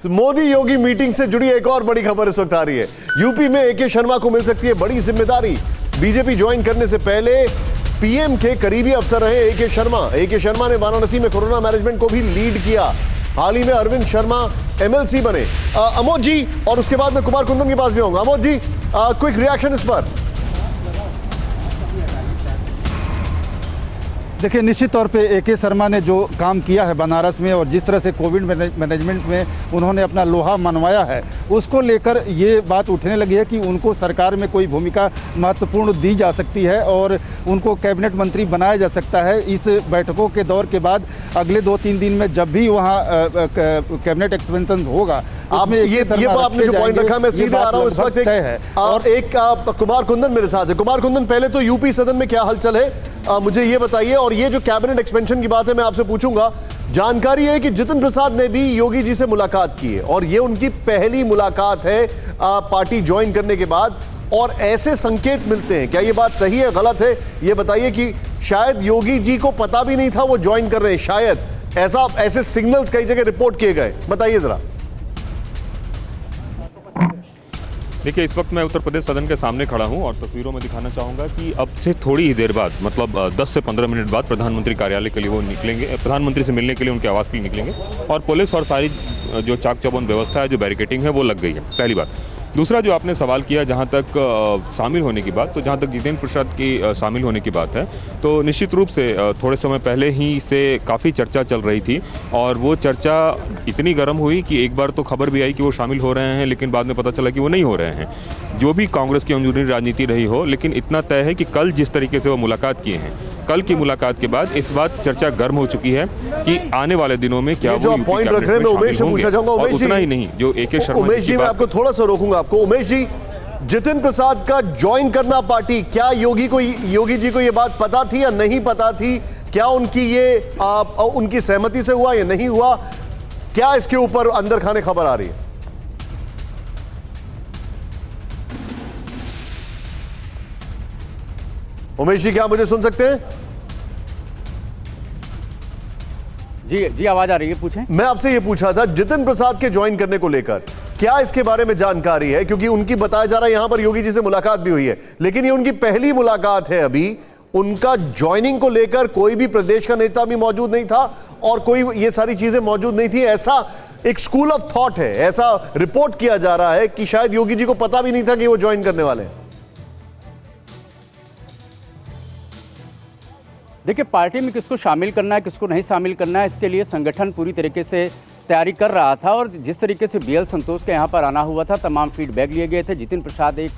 Modi Yogi meeting से जुड़ी एक और बड़ी खबर इस वक्त आ रही है। यूपी में एके शर्मा को मिल सकती है बड़ी जिम्मेदारी। बीजेपी ज्वाइन करने से पहले पीएम के करीबी अफसर रहे एके शर्मा। एके शर्मा ने वाराणसी में कोरोना मैनेजमेंट को भी लीड किया। हाल ही में अरविंद शर्मा एमएलसी बने। अमोद जी, और उसके बाद मैं कुमार कुंदन के पास भी आऊंगा। अमोद जी, क्विक रिएक्शन इस पर। देखिए, निश्चित तौर पे एके शर्मा ने जो काम किया है बनारस में और जिस तरह से कोविड मैनेजमेंट में उन्होंने अपना लोहा मनवाया है, उसको लेकर ये बात उठने लगी है कि उनको सरकार में कोई भूमिका महत्वपूर्ण दी जा सकती है और उनको कैबिनेट मंत्री बनाया जा सकता है। इस बैठकों के दौर के बाद अगले 2-3 दिन में जब भी वहाँ कैबिनेट एक्सपेंशन होगा, आपने जो पॉइंट रखा, मैं सीधे आ रहा हूँ इस वक्त। और एक कुमार कुंदन मेरे साथ है। कुमार कुंदन, पहले तो यूपी सदन में क्या हलचल है मुझे ये बताइए। और ये जो कैबिनेट एक्सपेंशन की बात है, मैं आपसे पूछूंगा। जानकारी है कि जितिन प्रसाद ने भी योगी जी से मुलाकात की है और ये उनकी पहली मुलाकात है पार्टी ज्वाइन करने के बाद, और ऐसे संकेत मिलते हैं। क्या ये बात सही है, गलत है, ये बताइए। कि शायद योगी जी को पता भी नहीं था वो ज्वाइन कर रहे हैं, शायद ऐसे सिग्नल्स कई जगह रिपोर्ट किए गए, बताइए जरा। देखिए, इस वक्त मैं उत्तर प्रदेश सदन के सामने खड़ा हूं और तस्वीरों में दिखाना चाहूँगा कि अब से थोड़ी ही देर बाद, मतलब 10 से 15 मिनट बाद प्रधानमंत्री कार्यालय के लिए वो निकलेंगे। प्रधानमंत्री से मिलने के लिए उनके आवास के लिए निकलेंगे और पुलिस और सारी जो चाक चौबंद व्यवस्था है, जो बैरिकेटिंग है, वो लग गई है, पहली बात। दूसरा, जो आपने सवाल किया जहाँ तक शामिल होने की बात, तो जहाँ तक जितेंद्र प्रसाद की शामिल होने की बात है, तो निश्चित रूप से थोड़े समय पहले ही से काफ़ी चर्चा चल रही थी और वो चर्चा इतनी गर्म हुई कि एक बार तो खबर भी आई कि वो शामिल हो रहे हैं, लेकिन बाद में पता चला कि वो नहीं हो रहे हैं। जो भी कांग्रेस की अंदरूनी राजनीति रही हो, लेकिन इतना तय है कि कल जिस तरीके से वो मुलाकात किए हैं, कल की मुलाकात के बाद इस बात चर्चा गर्म हो चुकी है कि आने वाले दिनों में क्या जो पॉइंट रख रहे हैं, मैं उमेश से पूछना चाहूंगा। उमेश जी, उतना ही नहीं जो एके शर्मा, उमेश जी, मैं आपको थोड़ा सा रोकूंगा आपको। उमेश जी, जितिन प्रसाद का ज्वाइन करना पार्टी, क्या योगी जी को ये बात पता थी या नहीं पता थी? क्या उनकी सहमति से हुआ या नहीं हुआ? क्या इसके ऊपर अंदर खाने खबर आ रही है? उमेश जी, क्या मुझे सुन सकते हैं? जी, आवाज आ रही है, पूछें। मैं आपसे ये पूछा था जितिन प्रसाद के ज्वाइन करने को लेकर, क्या इसके बारे में जानकारी है? क्योंकि उनकी बताया जा रहा है यहां पर योगी जी से मुलाकात भी हुई है, लेकिन ये उनकी पहली मुलाकात है। अभी उनका ज्वाइनिंग को लेकर कोई भी प्रदेश का नेता भी मौजूद नहीं था और कोई ये सारी चीजें मौजूद नहीं थी। ऐसा एक स्कूल ऑफ थॉट है, ऐसा रिपोर्ट किया जा रहा है कि शायद योगी जी को पता भी नहीं था कि वो ज्वाइन करने वाले हैं। देखिए, पार्टी में किसको शामिल करना है, किसको नहीं शामिल करना है, इसके लिए संगठन पूरी तरीके से तैयारी कर रहा था। और जिस तरीके से बीएल संतोष के यहाँ पर आना हुआ था, तमाम फीडबैक लिए गए थे। जितिन प्रसाद एक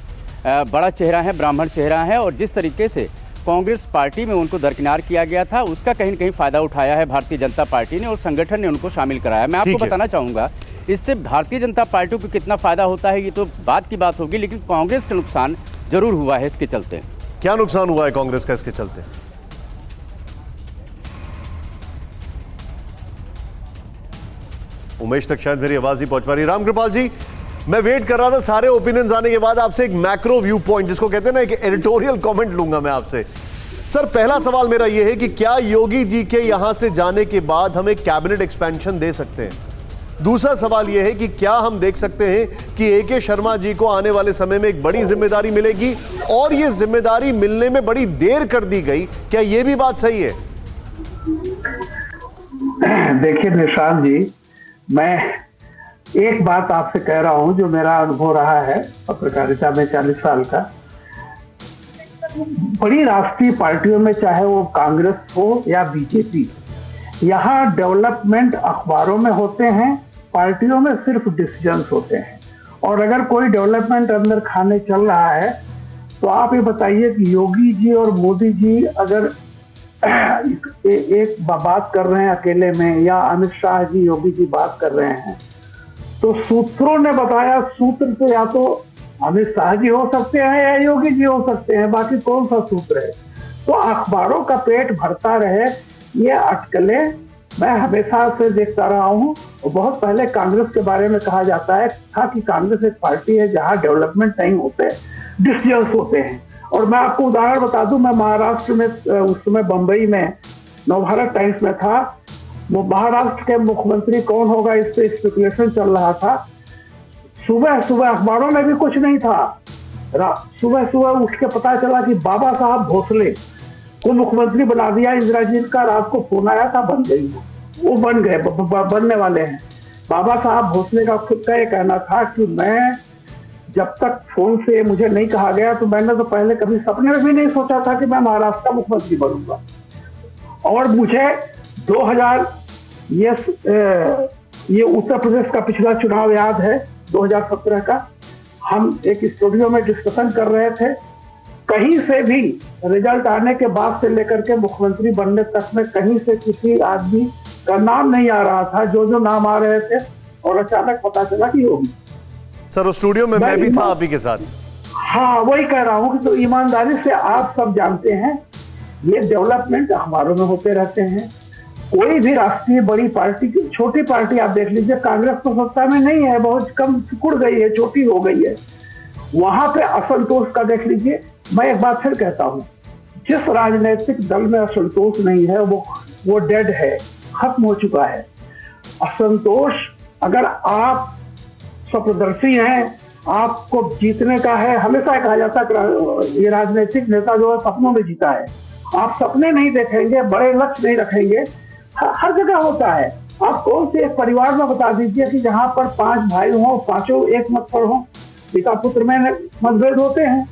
बड़ा चेहरा है, ब्राह्मण चेहरा है, और जिस तरीके से कांग्रेस पार्टी में उनको दरकिनार किया गया था, उसका कहीं न कहीं फ़ायदा उठाया है भारतीय जनता पार्टी ने और संगठन ने उनको शामिल कराया। मैं आपको बताना चाहूँगा, इससे भारतीय जनता पार्टी को कितना फ़ायदा होता है ये तो बात की बात होगी, लेकिन कांग्रेस का नुकसान जरूर हुआ है इसके चलते। क्या नुकसान हुआ है कांग्रेस का इसके चलते? उमेश तक शायद मेरी आवाज ही पहुंच पा रही। रामकृपाल जी, मैं वेट कर रहा था सारे ओपिनियंस आने के बाद आपसे एक मैक्रो व्यू पॉइंट, जिसको कहते हैं ना, एक एडिटोरियल कमेंट लूंगा मैं आपसे। सर, पहला सवाल मेरा यह है कि क्या योगी जी के यहां से जाने के बाद हम एक कैबिनेट एक्सपेंशन दे सकते हैं? दूसरा सवाल यह है कि क्या हम देख सकते हैं कि एके शर्मा जी को आने वाले समय में एक बड़ी जिम्मेदारी मिलेगी और यह जिम्मेदारी मिलने में बड़ी देर कर दी गई? क्या यह भी बात सही है? देखिए निशांत जी, मैं एक बात आपसे कह रहा हूं जो मेरा अनुभव रहा है पत्रकारिता में 40 साल का। बड़ी राष्ट्रीय पार्टियों में, चाहे वो कांग्रेस हो या बीजेपी, यहाँ डेवलपमेंट अखबारों में होते हैं, पार्टियों में सिर्फ डिसीजंस होते हैं। और अगर कोई डेवलपमेंट अंदर खाने चल रहा है तो आप ये बताइए कि योगी जी और मोदी जी अगर एक बात कर रहे हैं अकेले में, या अमित शाह जी योगी जी बात कर रहे हैं, तो सूत्रों ने बताया, सूत्र से या तो अमित शाह जी हो सकते हैं या योगी जी हो सकते हैं, बाकी कौन सा सूत्र है? तो अखबारों का पेट भरता रहे, ये अटकलें मैं हमेशा से देखता रहा हूँ। बहुत पहले कांग्रेस के बारे में कहा जाता है था कि कांग्रेस एक पार्टी है जहाँ डेवलपमेंट नहीं होते, डिसीजंस होते हैं। और मैं आपको उदाहरण बता दूं, मैं महाराष्ट्र में उस समय बम्बई में नवभारत टाइम्स में था, वो महाराष्ट्र के मुख्यमंत्री कौन होगा इस पे स्पेकुलेशन चल रहा था। सुबह सुबह अखबारों में भी कुछ नहीं था, सुबह सुबह उठ के पता चला कि बाबा साहब भोसले को मुख्यमंत्री बना दिया इंदिरा जी का। रात को फोन आया था, बन गई, वो बन गए, बनने वाले हैं। बाबा साहब भोसले का खुद का ये कहना था कि मैं जब तक फोन से मुझे नहीं कहा गया तो मैंने तो पहले कभी सपने में भी नहीं सोचा था कि मैं महाराष्ट्र का मुख्यमंत्री बनूंगा। और मुझे 2000 ये उत्तर प्रदेश का पिछला चुनाव याद है, 2017 का। हम एक स्टूडियो में डिस्कशन कर रहे थे, कहीं से भी रिजल्ट आने के बाद से लेकर के मुख्यमंत्री बनने तक में कहीं से किसी आदमी का नाम नहीं आ रहा था। जो नाम आ रहे थे और अचानक पता चला कि होगी। सर उस स्टूडियो में मैं भी था आप ही के साथ। हाँ, वही कह रहा हूँ कि तो ईमानदारी से आप सब जानते हैं ये डेवलपमेंट अखबारों में होते रहते हैं। कोई भी राष्ट्रीय बड़ी पार्टी की छोटी पार्टी आप देख लीजिए, कांग्रेस तो सत्ता में नहीं है, बहुत कम सिकुड़ गई है, छोटी हो गई है। वहां पे असंतोष का देख लीजिए। मैं एक बात फिर कहता हूँ, जिस राजनीतिक दल में असंतोष नहीं है वो डेड है, खत्म हो चुका है। असंतोष, अगर आप स्वप्रदर्शी हैं, आपको जीतने का है, हमेशा कहा जाता है ये राजनीतिक नेता जो है सपनों में जीता है। आप सपने नहीं देखेंगे, बड़े लक्ष्य नहीं रखेंगे, हर जगह होता है। आप कौन से एक परिवार में बता दीजिए कि जहां पर 5 भाई हों, पांचों एक मत पर हों, पिता पुत्र में मतभेद होते हैं।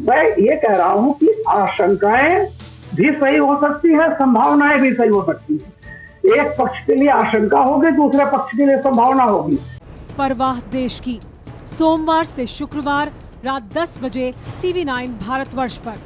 मैं ये कह रहा हूं कि आशंकाएं भी सही हो सकती है, संभावनाएं भी सही हो सकती है। एक पक्ष के लिए आशंका होगी, दूसरे पक्ष के लिए संभावना होगी। परवाह देश की, सोमवार से शुक्रवार रात 10 बजे TV9 भारतवर्ष पर।